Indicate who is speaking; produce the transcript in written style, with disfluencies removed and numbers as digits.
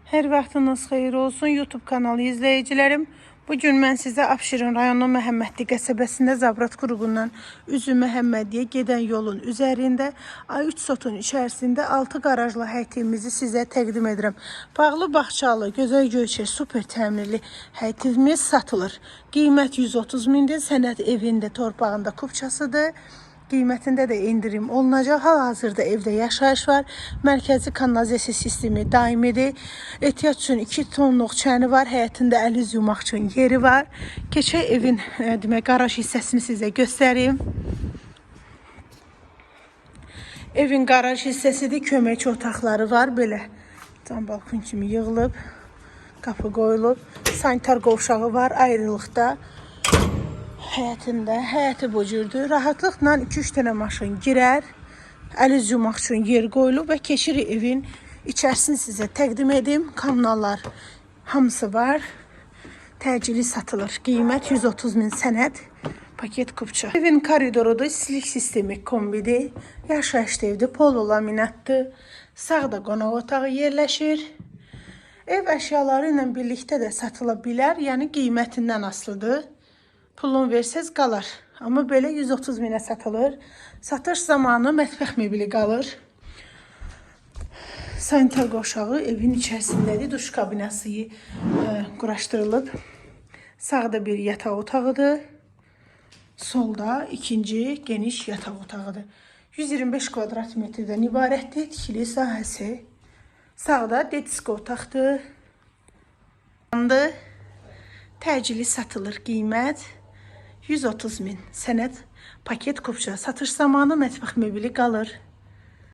Speaker 1: Hər vaxtınız xeyir olsun YouTube kanalı izləyicilərim. Bugün mən sizə Abşeron rayonu Məhəmmədli qəsəbəsində Zabrat qrupundan Üzü Məhəmmədiyə gedən yolun üzərində A3 sotun içərisində 6 qarajlı həyətimizi sizə təqdim edirəm. Bağlı bağçalı, gözəl göyçək, super təmirli həyətimiz satılır. Qiymət 130 mindir. Sənəd evində, torpağında kupçasıdır. Qiymətində də indirim olunacaq. Hal-hazırda evdə yaşayış var. Mərkəzi kanalizasiya sistemi daimidir. Ehtiyat üçün 2 tonluq çəni var. Həyətində əl-üz yumaq üçün yeri var. Keçək evin qaraj hissəsini sizə göstəreyim. Evin qaraj hissəsidir. Köməkçi otaqları var. Belə cam balkon kimi yığılıb. Qapı qoyulub. Sanitar qovşağı var ayrılıqda. Həyəti bu cürdür. Rahatlıqla 2-3 dənə maşın girər. Əl-üz yumaq üçün yer qoyulub və keçirik evin içərisini sizə təqdim edim. Kommunallar hamısı var. Təcili satılır. Qiymət 130 min, sənəd paket kupça. Evin koridorudur. İstilik sistemi kombidir. Yaşayış evdir. Polo laminatdır. Sağda qonaq otağı yerləşir. Ev əşyaları ilə birlikdə də satıla bilər. Yəni qiymətindən asılıdır. Pulun versəz qalar. Amma belə 130 minə satılır. Satış zamanı mətbəx mebeli qalır. Sanitar qovşağı evin içərisindədir. Duş kabinası quraşdırılıb. Sağda bir yataq otağıdır. Solda ikinci geniş yataq otağıdır. 125 kvadrat metrdən ibarətdir. Tikili sahəsi. Sağda dedisko otaqdır. Təcili satılır. Qiymət 130 min. Sənəd paket kupça. Satış zamanı mətbəx mebeli qalır.